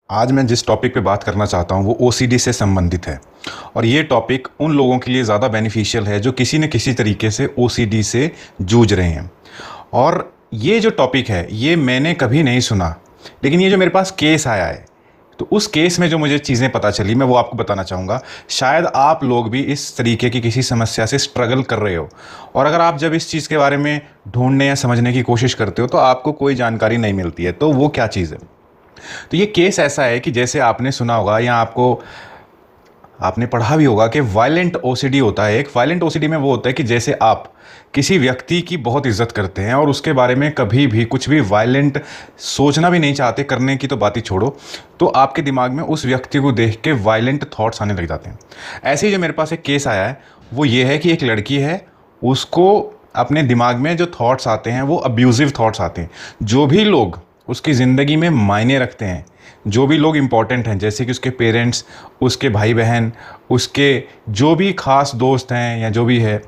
आज मैं जिस टॉपिक पे बात करना चाहता हूँ वो ओसीडी से संबंधित है। और ये टॉपिक उन लोगों के लिए ज़्यादा बेनिफिशियल है जो किसी न किसी तरीके से ओसीडी से जूझ रहे हैं। और ये जो टॉपिक है ये मैंने कभी नहीं सुना, लेकिन ये जो मेरे पास केस आया है तो उस केस में जो मुझे चीज़ें पता चली मैं वो आपको बताना चाहूँगा। शायद आप लोग भी इस तरीके की किसी समस्या से स्ट्रगल कर रहे हो, और अगर आप जब इस चीज़ के बारे में ढूंढने या समझने की कोशिश करते हो तो आपको कोई जानकारी नहीं मिलती है। तो वो क्या चीज़ है? तो ये केस ऐसा है कि जैसे आपने सुना होगा या आपने पढ़ा भी होगा कि वायलेंट ओसीडी होता है। एक वायलेंट ओसीडी में वो होता है कि जैसे आप किसी व्यक्ति की बहुत इज्जत करते हैं और उसके बारे में कभी भी कुछ भी वायलेंट सोचना भी नहीं चाहते, करने की तो बात ही छोड़ो, तो आपके दिमाग में उस व्यक्ति को देख के वायलेंट थॉट्स आने लग जाते हैं। ऐसे ही जो मेरे पास एक केस आया है वो ये है कि एक लड़की है, उसको अपने दिमाग में जो थॉट्स आते हैं वो अब्यूज़िव थॉट्स आते हैं। जो भी लोग उसकी ज़िंदगी में मायने रखते हैं, जो भी लोग इम्पॉर्टेंट हैं, जैसे कि उसके पेरेंट्स, उसके भाई बहन, उसके जो भी ख़ास दोस्त हैं या जो भी है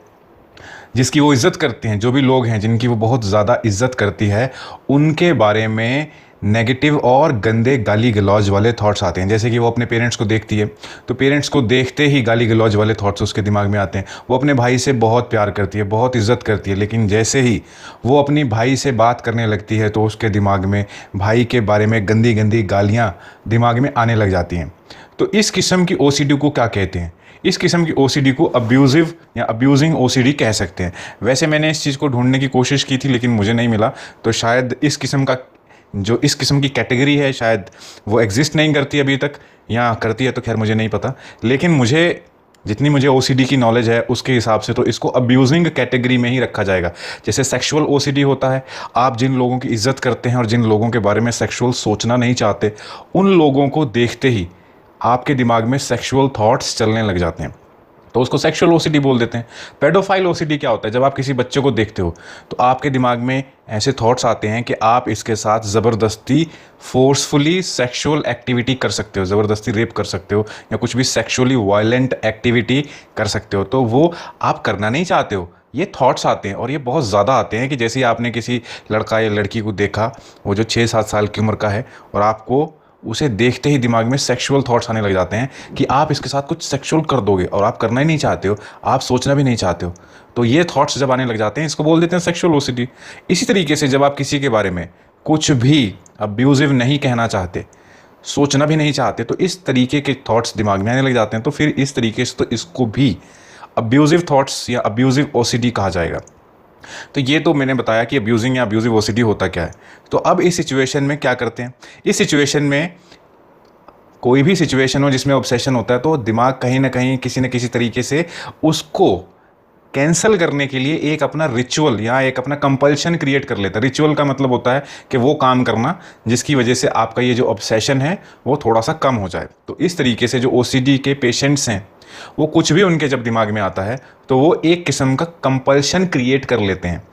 जिसकी वो इज़्ज़त करते हैं, जो भी लोग हैं जिनकी वो बहुत ज़्यादा इज़्ज़त करती है, उनके बारे में नेगेटिव और गंदे गाली गलौज वाले थॉट्स आते हैं। जैसे कि वो अपने पेरेंट्स को देखती है तो पेरेंट्स को देखते ही गाली गलौज वाले थॉट्स उसके दिमाग में आते हैं। वो अपने भाई से बहुत प्यार करती है, बहुत इज़्ज़त करती है, लेकिन जैसे ही वो अपनी भाई से बात करने लगती है तो उसके दिमाग में भाई के बारे में गंदी गंदी गालियाँ दिमाग में आने लग जाती हैं। तो इस किस्म की ओसीडी को क्या कहते हैं? इस किस्म की ओसीडी को अब्यूज़िव या अब्यूजिंग ओसीडी कह सकते हैं। वैसे मैंने इस चीज़ को ढूंढने की कोशिश की थी लेकिन मुझे नहीं मिला, तो शायद इस किस्म का जो इस किस्म की कैटेगरी है शायद वो एग्जिस्ट नहीं करती अभी तक, या करती है तो खैर मुझे नहीं पता। लेकिन मुझे जितनी मुझे ओसीडी की नॉलेज है उसके हिसाब से तो इसको अब्यूजिंग कैटेगरी में ही रखा जाएगा। जैसे सेक्सुअल ओसीडी होता है, आप जिन लोगों की इज्जत करते हैं और जिन लोगों के बारे में सेक्सुअल सोचना नहीं चाहते, उन लोगों को देखते ही आपके दिमाग में सेक्सुअल थॉट्स चलने लग जाते हैं, तो उसको सेक्सुअल ओसीडी बोल देते हैं। पेडोफाइल ओसीडी क्या होता है? जब आप किसी बच्चे को देखते हो तो आपके दिमाग में ऐसे थॉट्स आते हैं कि आप इसके साथ ज़बरदस्ती फोर्सफुली सेक्सुअल एक्टिविटी कर सकते हो, ज़बरदस्ती रेप कर सकते हो या कुछ भी सेक्सुअली वायलेंट एक्टिविटी कर सकते हो। तो वो आप करना नहीं चाहते हो, ये थॉट्स आते हैं और ये बहुत ज़्यादा आते हैं कि जैसे ही आपने किसी लड़का या लड़की को देखा, वो जो 6-7 साल की उम्र का है, और आपको उसे देखते ही दिमाग में सेक्सुअल थॉट्स आने लग जाते हैं कि आप इसके साथ कुछ सेक्सुअल कर दोगे, और आप करना ही नहीं चाहते हो, आप सोचना भी नहीं चाहते हो। तो ये थॉट्स जब आने लग जाते हैं इसको बोल देते हैं सेक्सुअल ओसीडी। इसी तरीके से जब आप किसी के बारे में कुछ भी अब्यूजिव नहीं कहना चाहते, सोचना भी नहीं चाहते, तो इस तरीके के थॉट्स दिमाग में आने लग जाते हैं, तो फिर इस तरीके से तो इसको भी अब्यूजिव थॉट्स या अब्यूजिव ओसीडी कहा जाएगा। तो ये तो मैंने बताया कि अब्यूजिंग या अब्यूजिव ओसीडी होता क्या है। तो अब इस सिचुएशन में क्या करते हैं? इस सिचुएशन में कोई भी सिचुएशन हो जिसमें ऑब्सेशन होता है तो दिमाग कहीं ना कहीं किसी न किसी तरीके से उसको कैंसल करने के लिए एक अपना रिचुअल या एक अपना कंपल्शन क्रिएट कर लेता है। रिचुअल का मतलब होता है कि वो काम करना जिसकी वजह से आपका ये जो ऑब्सेशन है वो थोड़ा सा कम हो जाए। तो इस तरीके से जो ओसीडी के पेशेंट्स हैं वो कुछ भी उनके जब दिमाग में आता है तो वो एक किस्म का कंपल्शन क्रिएट कर लेते हैं।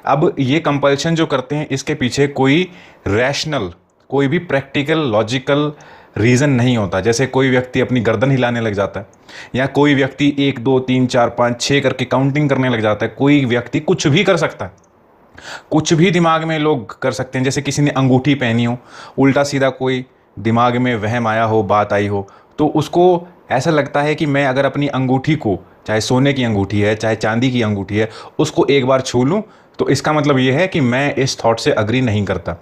अब ये कंपल्शन जो करते हैं इसके पीछे कोई रैशनल, कोई भी प्रैक्टिकल लॉजिकल रीज़न नहीं होता। जैसे कोई व्यक्ति अपनी गर्दन हिलाने लग जाता है, या कोई व्यक्ति 1 2 3 4 5 6 करके काउंटिंग करने लग जाता है, कोई व्यक्ति कुछ भी कर सकता है, कुछ भी दिमाग में लोग कर सकते हैं। जैसे किसी ने अंगूठी पहनी हो, उल्टा सीधा कोई दिमाग में वहम आया हो, बात आई हो, तो उसको ऐसा लगता है कि मैं अगर अपनी अंगूठी को, चाहे सोने की अंगूठी है चाहे चांदी की अंगूठी है, उसको एक बार छू लूँ तो इसका मतलब ये है कि मैं इस थॉट से अग्री नहीं करता।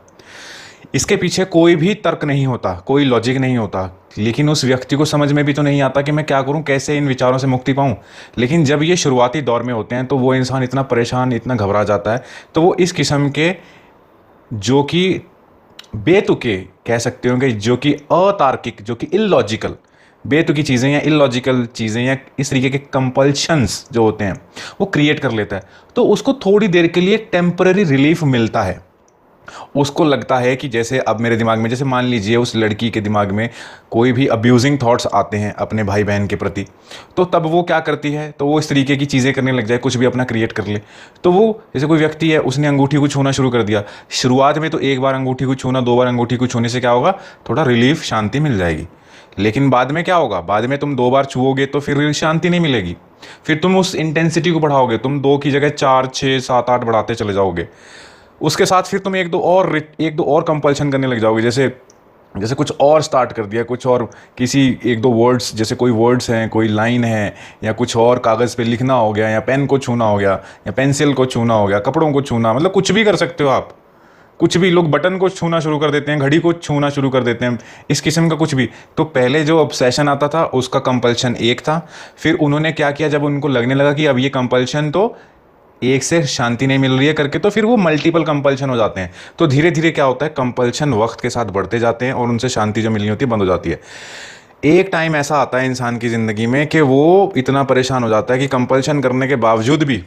इसके पीछे कोई भी तर्क नहीं होता, कोई लॉजिक नहीं होता, लेकिन उस व्यक्ति को समझ में भी तो नहीं आता कि मैं क्या करूं, कैसे इन विचारों से मुक्ति पाऊं। लेकिन जब ये शुरुआती दौर में होते हैं तो वो इंसान इतना परेशान, इतना घबरा जाता है, तो वो इस किस्म के जो कि बेतुके कह सकते हो कि जो कि अतार्किक, जो कि इलॉजिकल, बेतुकी चीज़ें या इलॉजिकल चीज़ें या इस तरीके के कंपल्शंस जो होते हैं वो क्रिएट कर लेता है। तो उसको थोड़ी देर के लिए टेम्पररी रिलीफ मिलता है। उसको लगता है कि जैसे अब मेरे दिमाग में, जैसे मान लीजिए उस लड़की के दिमाग में कोई भी अब्यूजिंग थॉट्स आते हैं अपने भाई बहन के प्रति, तो तब वो क्या करती है, तो वो इस तरीके की चीज़ें करने लग जाए, कुछ भी अपना क्रिएट कर ले। तो वो जैसे कोई व्यक्ति है, उसने अंगूठी को छूना शुरू कर दिया। शुरुआत में तो एक बार अंगूठी को छूना, 2 बार अंगूठी को छूने से क्या होगा, थोड़ा रिलीफ, शांति मिल जाएगी। लेकिन बाद में क्या होगा, बाद में तुम 2 बार छुओगे तो फिर शांति नहीं मिलेगी, फिर तुम उस इंटेंसिटी को बढ़ाओगे, तुम 2 की जगह 4 6 7 8 बढ़ाते चले जाओगे। उसके साथ फिर तुम एक दो और कंपल्शन करने लग जाओगे। जैसे जैसे कुछ और स्टार्ट कर दिया, कुछ और किसी एक दो वर्ड्स, जैसे कोई वर्ड्स हैं, कोई लाइन है, या कुछ और कागज़ पे लिखना हो गया, या पेन को छूना हो गया, या पेंसिल को छूना हो गया, कपड़ों को छूना, मतलब कुछ भी कर सकते हो आप। कुछ भी, लोग बटन को छूना शुरू कर देते हैं, घड़ी को छूना शुरू कर देते हैं, इस किस्म का कुछ भी। तो पहले जो ऑब्सेशन आता था उसका कंपल्शन एक था, फिर उन्होंने क्या किया, जब उनको लगने लगा कि अब ये कंपल्शन तो एक से शांति नहीं मिल रही है करके, तो फिर वो मल्टीपल कंपल्शन हो जाते हैं। तो धीरे धीरे क्या होता है, कंपल्शन वक्त के साथ बढ़ते जाते हैं और उनसे शांति जो मिलनी होती है बंद हो जाती है। एक टाइम ऐसा आता है इंसान की ज़िंदगी में कि वो इतना परेशान हो जाता है कि कंपल्शन करने के बावजूद भी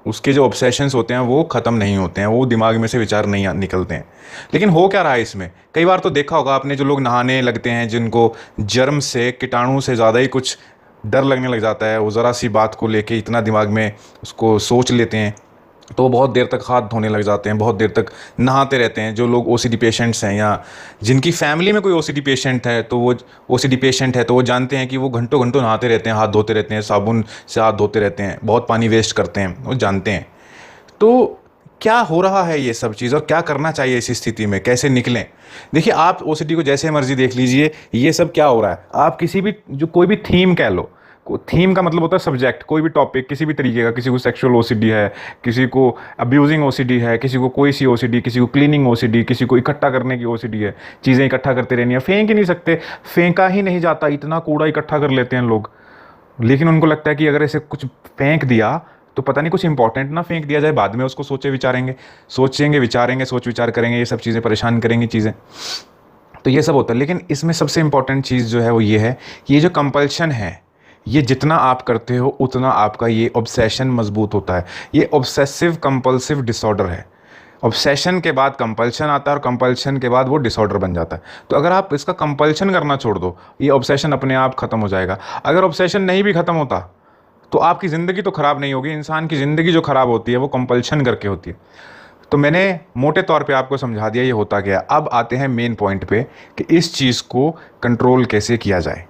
उसके जो ऑब्सेशंस होते हैं वो ख़त्म नहीं होते हैं, वो दिमाग में से विचार नहीं निकलते हैं। लेकिन हो क्या रहा है इसमें, कई बार तो देखा होगा आपने, जो लोग नहाने लगते हैं, जिनको जर्म से, कीटाणु से ज़्यादा ही कुछ डर लगने लग जाता है, वो ज़रा सी बात को लेके इतना दिमाग में उसको सोच लेते हैं, तो वो बहुत देर तक हाथ धोने लग जाते हैं, बहुत देर तक नहाते रहते हैं। जो लोग ओसीडी पेशेंट्स हैं, या जिनकी फैमिली में कोई ओसीडी पेशेंट है, तो वो ओसीडी पेशेंट है तो वो जानते हैं कि वो घंटों घंटों नहाते रहते हैं, हाथ धोते रहते हैं, साबुन से हाथ धोते रहते हैं, बहुत पानी वेस्ट करते हैं, वो जानते हैं। तो क्या हो रहा है ये सब चीज़, और क्या करना चाहिए इस स्थिति में, कैसे निकलें? देखिए, आप ओसीडी को जैसे मर्जी देख लीजिए, ये सब क्या हो रहा है, आप किसी भी, जो कोई भी थीम कह लो, थीम का मतलब होता है सब्जेक्ट, कोई भी टॉपिक किसी भी तरीके का, किसी को सेक्सुअल ओसीडी है, किसी को अब्यूजिंग ओसीडी है, किसी को कोई सी ओसीडी, किसी को क्लीनिंग ओसीडी, किसी को इकट्ठा करने की ओसीडी है, चीज़ें इकट्ठा करते रहनी है, फेंक ही नहीं सकते, फेंका ही नहीं जाता, इतना कूड़ा इकट्ठा कर लेते हैं लोग। लेकिन उनको लगता है कि अगर ऐसे कुछ फेंक दिया तो पता नहीं कुछ इंपॉर्टेंट ना फेंक दिया जाए, बाद में उसको सोचेंगे विचारेंगे, सोच विचार करेंगे, ये सब चीज़ें परेशान करेंगी चीज़ें। तो ये सब होता है। लेकिन इसमें सबसे इंपॉर्टेंट चीज़ जो है वो ये है कि ये जो कंपल्शन है, ये जितना आप करते हो उतना आपका ये ऑब्सेशन मजबूत होता है। ये ऑब्सेसिव कंपल्सिव डिसऑर्डर है। ऑब्सेशन के बाद कंपल्शन आता है और कंपल्शन के बाद वो डिसऑर्डर बन जाता है। तो अगर आप इसका कंपल्शन करना छोड़ दो, ये ऑब्सेशन अपने आप ख़त्म हो जाएगा। अगर ऑब्सेशन नहीं भी ख़त्म होता तो आपकी ज़िंदगी तो ख़राब नहीं होगी। इंसान की ज़िंदगी जो ख़राब होती है वो कंपल्शन करके होती है। तो मैंने मोटे तौर पे आपको समझा दिया ये होता क्या है। अब आते हैं मेन पॉइंट पे कि इस चीज़ को कंट्रोल कैसे किया जाए।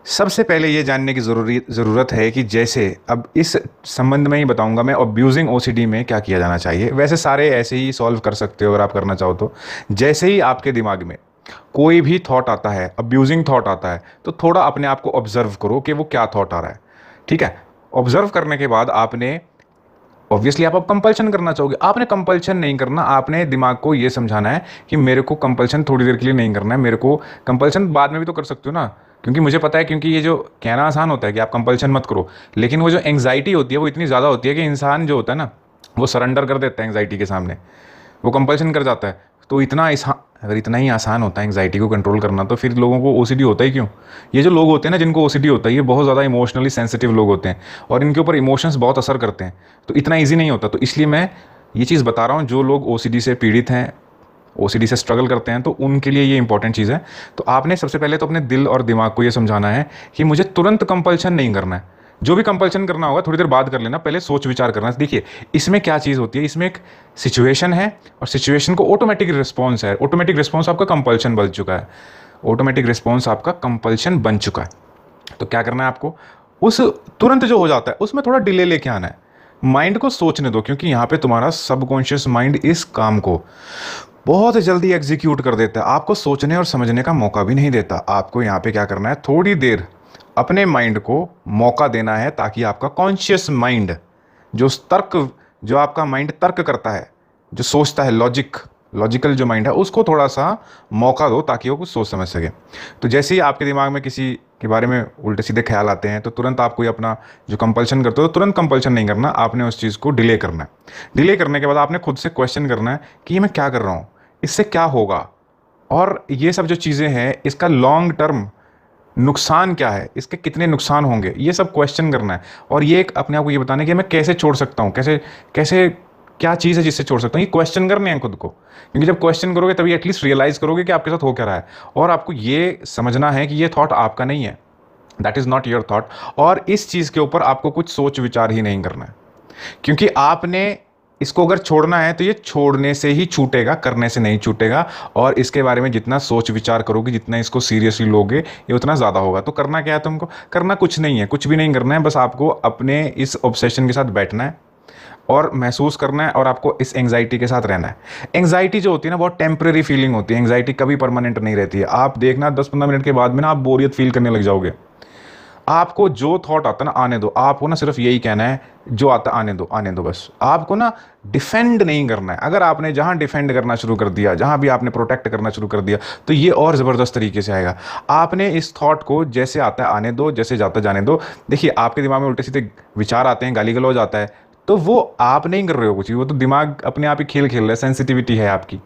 सबसे पहले ये जानने की ज़रूरत है कि जैसे अब इस संबंध में ही बताऊंगा मैं, अब्यूजिंग ओसीडी में क्या किया जाना चाहिए। वैसे सारे ऐसे ही सॉल्व कर सकते हो अगर आप करना चाहो तो। जैसे ही आपके दिमाग में कोई भी थॉट आता है, अब्यूजिंग थॉट आता है, तो थोड़ा अपने आप को ऑब्जर्व करो कि वो क्या थॉट आ रहा है। ठीक है, ऑब्जर्व करने के बाद आपने ऑब्वियसली आप अब कंपल्शन करना चाहोगे। आपने कंपल्शन नहीं करना, आपने दिमाग को ये समझाना है कि मेरे को कंपल्शन थोड़ी देर के लिए नहीं करना है, मेरे को कंपल्शन बाद में भी तो कर सकते हो ना, क्योंकि मुझे पता है, क्योंकि ये जो कहना आसान होता है कि आप कंपल्शन मत करो, लेकिन वो जो एंग्जाइटी होती है वो इतनी ज़्यादा होती है कि इंसान जो होता है ना वो सरेंडर कर देता है एंग्जाइटी के सामने, वो कंपल्शन कर जाता है। तो अगर इतना ही आसान होता है एंग्जाइटी को कंट्रोल करना, तो फिर लोगों को ओसीडी होता ही क्यों? ये जो लोग होते हैं ना जिनको ओसीडी होता है, ये बहुत ज़्यादा इमोशनली सेंसिटिव लोग होते हैं और इनके ऊपर इमोशंस बहुत असर करते हैं। तो इतना ईजी नहीं होता। तो इसलिए मैं ये चीज़ बता रहा हूँ, जो लोग ओसीडी से पीड़ित हैं, ओसीडी से स्ट्रगल करते हैं, तो उनके लिए ये इंपॉर्टेंट चीज़ है। तो आपने सबसे पहले तो अपने दिल और दिमाग को ये समझाना है कि मुझे तुरंत कंपल्शन नहीं करना है। जो भी कंपल्शन करना होगा थोड़ी देर बाद कर लेना, पहले सोच विचार करना। देखिए, इसमें क्या चीज़ होती है, इसमें एक सिचुएशन है और सिचुएशन को ऑटोमेटिक रिस्पॉन्स है। ऑटोमेटिक रिस्पॉन्स आपका कंपल्शन बन चुका है, ऑटोमेटिक रिस्पॉन्स आपका कंपल्शन बन चुका है। तो क्या करना है आपको, उस तुरंत जो हो जाता है उसमें थोड़ा डिले लेके आना है। माइंड को सोचने दो, क्योंकि यहाँ पे तुम्हारा सबकॉन्शियस माइंड इस काम को बहुत जल्दी एग्जीक्यूट कर देता है, आपको सोचने और समझने का मौका भी नहीं देता। आपको यहाँ पे क्या करना है, थोड़ी देर अपने माइंड को मौका देना है, ताकि आपका कॉन्शियस माइंड जो आपका माइंड तर्क करता है, जो सोचता है, लॉजिकल जो माइंड है, उसको थोड़ा सा मौका दो ताकि वो कुछ सोच समझ सके। तो जैसे ही आपके दिमाग में किसी के बारे में उल्टे सीधे ख्याल आते हैं, तो तुरंत आप कोई अपना जो कंपल्शन करते हो, तो तुरंत कंपल्शन नहीं करना, आपने उस चीज़ को डिले करना है। डिले करने के बाद आपने खुद से क्वेश्चन करना है कि ये मैं क्या कर रहा हूँ, इससे क्या होगा, और ये सब जो चीज़ें हैं इसका लॉन्ग टर्म नुकसान क्या है, इसके कितने नुकसान होंगे, ये सब क्वेश्चन करना है। और ये एक अपने आप को ये बताना है कि मैं कैसे छोड़ सकता हूँ, कैसे क्या चीज़ है जिससे छोड़ सकता हूँ। ये क्वेश्चन करने हैं खुद को, क्योंकि जब क्वेश्चन करोगे तभी एटलीस्ट रियलाइज़ करोगे कि आपके साथ हो क्या रहा है। और आपको ये समझना है कि ये थॉट आपका नहीं है, that is not your thought. और इस चीज़ के ऊपर आपको कुछ सोच विचार ही नहीं करना है, क्योंकि आपने इसको अगर छोड़ना है तो ये छोड़ने से ही छूटेगा, करने से नहीं छूटेगा। और इसके बारे में जितना सोच विचार करोगे, जितना इसको सीरियसली लोगे, ये उतना ज़्यादा होगा। तो करना क्या है तुमको? करना कुछ नहीं है, कुछ भी नहीं करना है, बस आपको अपने इस ऑब्सेशन के साथ बैठना है और महसूस करना है और आपको इस एंग्जाइटी के साथ रहना है। एंग्जाइटी जो होती है ना बहुत टेम्परेरी फीलिंग होती है, एंग्जाइटी कभी परमानेंट नहीं रहती है। आप देखना 10-15 मिनट के बाद में ना आप बोरियत फील करने लग जाओगे। आपको जो थॉट आता है ना आने दो, आपको ना सिर्फ यही कहना है जो आता आने दो आने दो, बस आपको ना डिफेंड नहीं करना है। अगर आपने जहां डिफेंड करना शुरू कर दिया, जहां भी आपने प्रोटेक्ट करना शुरू कर दिया, तो ये और ज़बरदस्त तरीके से आएगा। आपने इस थॉट को जैसे आता है आने दो, जैसे जाता जाने दो। देखिए आपके दिमाग में उल्टे सीधे विचार आते हैं, गाली गलौज आता है, तो वो आप नहीं कर रहे हो कुछ भी, वो तो दिमाग अपने आप ही खेल खेल रहा है, सेंसिटिविटी है आपकी।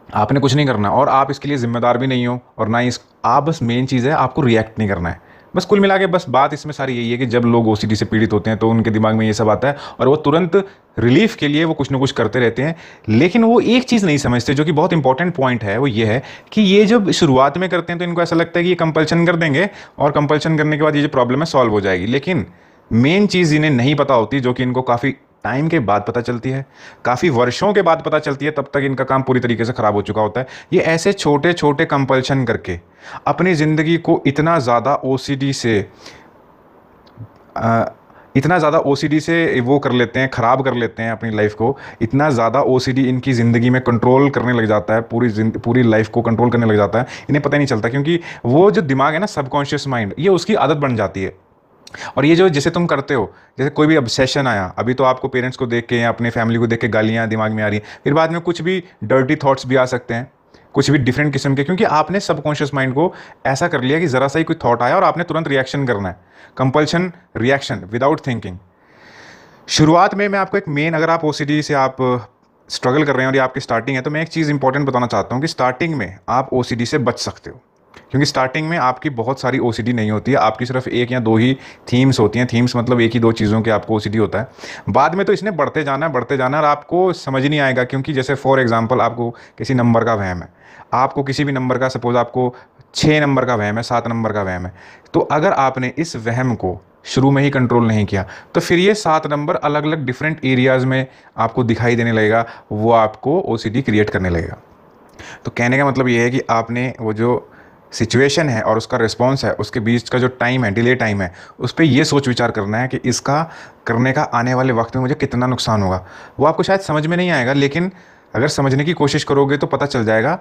आपने कुछ नहीं करना और आप इसके लिए जिम्मेदार भी नहीं हो और ना ही इस आप बस मेन चीज़ है आपको रिएक्ट नहीं करना है। बस कुल मिला के बस बात इसमें सारी यही है कि जब लोग ओसीडी से पीड़ित होते हैं तो उनके दिमाग में ये सब आता है और वो तुरंत रिलीफ के लिए वो कुछ ना कुछ करते रहते हैं। लेकिन वो एक चीज़ नहीं समझते जो कि बहुत इंपॉर्टेंट पॉइंट है, वो ये है कि ये जब शुरुआत में करते हैं तो इनको ऐसा लगता है कि ये कंपल्शन कर देंगे और कंपल्शन करने के बाद ये जो प्रॉब्लम है सॉल्व हो जाएगी। लेकिन मेन चीज़ इन्हें नहीं पता होती, जो कि इनको काफ़ी टाइम के बाद पता चलती है, काफ़ी वर्षों के बाद पता चलती है, तब तक इनका काम पूरी तरीके से ख़राब हो चुका होता है। ये ऐसे छोटे छोटे कंपल्शन करके अपनी ज़िंदगी को इतना ज़्यादा ओसीडी से वो कर लेते हैं, ख़राब कर लेते हैं अपनी लाइफ को। इतना ज़्यादा ओसीडी इनकी ज़िंदगी में कंट्रोल करने लग जाता है, पूरी लाइफ को कंट्रोल करने लग जाता है, इन्हें पता ही नहीं चलता। क्योंकि वो जो दिमाग है ना, सबकॉन्शियस माइंड, ये उसकी आदत बन जाती है। और ये जो जैसे तुम करते हो, जैसे कोई भी ऑब्सेशन आया, अभी तो आपको पेरेंट्स को देख के या अपने फैमिली को देख के गालियाँ दिमाग में आ रही हैं, फिर बाद में कुछ भी डर्टी थॉट्स भी आ सकते हैं, कुछ भी डिफरेंट किस्म के, क्योंकि आपने सबकॉन्शियस माइंड को ऐसा कर लिया कि ज़रा सा ही कोई थॉट आया और आपने तुरंत रिएक्शन करना है। Compulsion reaction without thinking. शुरुआत में मैं आपको एक मेन, अगर आप ओसीडी से आप स्ट्रगल कर रहे हैं और ये आपकी स्टार्टिंग है, तो मैं एक चीज़ इंपॉर्टेंट बताना चाहता हूँ कि स्टार्टिंग में आप ओसीडी से बच सकते हो। क्योंकि स्टार्टिंग में आपकी बहुत सारी ओसीडी नहीं होती है, आपकी सिर्फ एक या दो ही थीम्स होती हैं। थीम्स मतलब एक ही दो चीज़ों के आपको ओसीडी होता है। बाद में तो इसने बढ़ते जाना है और आपको समझ नहीं आएगा। क्योंकि जैसे फॉर एग्जांपल आपको किसी नंबर का वहम है, आपको किसी भी नंबर का, सपोज आपको 6 नंबर का वहम है, 7 नंबर का वहम है, तो अगर आपने इस वहम को शुरू में ही कंट्रोल नहीं किया तो फिर ये 7 नंबर अलग अलग डिफरेंट एरियाज़ में आपको दिखाई देने लगेगा, वो आपको ओसीडी क्रिएट करने लगेगा। तो कहने का मतलब ये है कि आपने वो जो सिचुएशन है और उसका रिस्पॉन्स है, उसके बीच का जो टाइम है, डिले टाइम है, उस पर ये सोच विचार करना है कि इसका करने का आने वाले वक्त में मुझे कितना नुकसान होगा। वो आपको शायद समझ में नहीं आएगा, लेकिन अगर समझने की कोशिश करोगे तो पता चल जाएगा।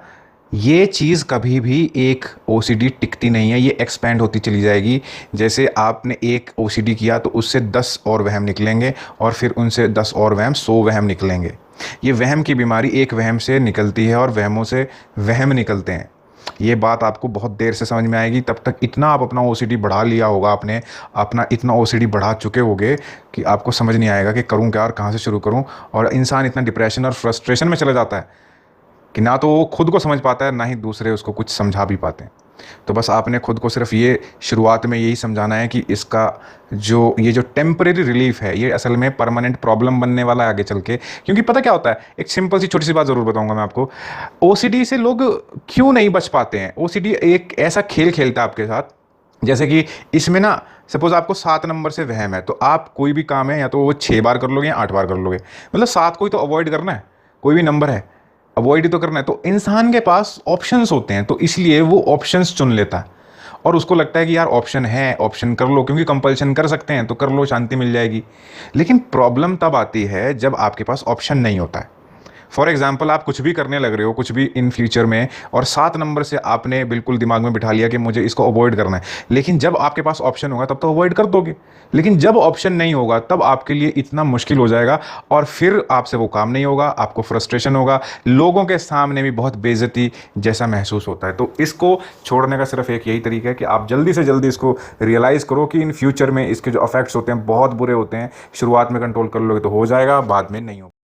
ये चीज़ कभी भी एक ओसीडी टिकती नहीं है, ये एक्सपेंड होती चली जाएगी। जैसे आपने एक ओसीडी किया तो उससे 10 और वहम निकलेंगे और फिर उनसे 10 और वहम, 100 वहम निकलेंगे। ये वहम की बीमारी एक वहम से निकलती है और वहमों से वहम निकलते हैं। ये बात आपको बहुत देर से समझ में आएगी। तब तक इतना आप अपना ओसीडी बढ़ा लिया होगा, आपने अपना इतना ओसीडी बढ़ा चुके होगे कि आपको समझ नहीं आएगा कि करूं क्या और कहां से शुरू करूं। और इंसान इतना डिप्रेशन और फ्रस्ट्रेशन में चला जाता है कि ना तो वो खुद को समझ पाता है, ना ही दूसरे उसको कुछ समझा भी पाते हैं। तो बस आपने खुद को सिर्फ ये शुरुआत में यही समझाना है कि इसका ये जो टेम्परेरी रिलीफ है, ये असल में परमानेंट प्रॉब्लम बनने वाला है आगे चल के। क्योंकि पता क्या होता है, एक सिंपल सी छोटी सी बात ज़रूर बताऊंगा मैं आपको। ओसीडी से लोग क्यों नहीं बच पाते हैं? ओसीडी एक ऐसा खेल खेलता है आपके साथ, जैसे कि इसमें ना सपोज आपको 7 नंबर से वहम है, तो आप कोई भी काम है या तो वो 6 बार कर लोगे या 8 बार कर लोगे। मतलब 7 को ही तो अवॉइड करना है, कोई भी नंबर है अवॉइड ही तो करना है। तो इंसान के पास ऑप्शंस होते हैं, तो इसलिए वो ऑप्शंस चुन लेता है और उसको लगता है कि यार ऑप्शन है, ऑप्शन कर लो, क्योंकि कंपल्शन कर सकते हैं तो कर लो, शांति मिल जाएगी। लेकिन प्रॉब्लम तब आती है जब आपके पास ऑप्शन नहीं होता है। फॉर एग्जाम्पल आप कुछ भी करने लग रहे हो, कुछ भी इन फ्यूचर में, और 7 नंबर से आपने बिल्कुल दिमाग में बिठा लिया कि मुझे इसको अवॉइड करना है। लेकिन जब आपके पास ऑप्शन होगा तब तो अवॉइड कर दोगे, लेकिन जब ऑप्शन नहीं होगा तब आपके लिए इतना मुश्किल हो जाएगा और फिर आपसे वो काम नहीं होगा, आपको फ्रस्ट्रेशन होगा, लोगों के सामने भी बहुत बेइज्जती जैसा महसूस होता है। तो इसको छोड़ने का सिर्फ एक यही तरीका है कि आप जल्दी से जल्दी इसको रियलाइज़ करो कि इन फ्यूचर में इसके जो इफेक्ट्स होते हैं बहुत बुरे होते हैं। शुरुआत में कंट्रोल कर लोगे तो हो जाएगा, बाद में नहीं होगा।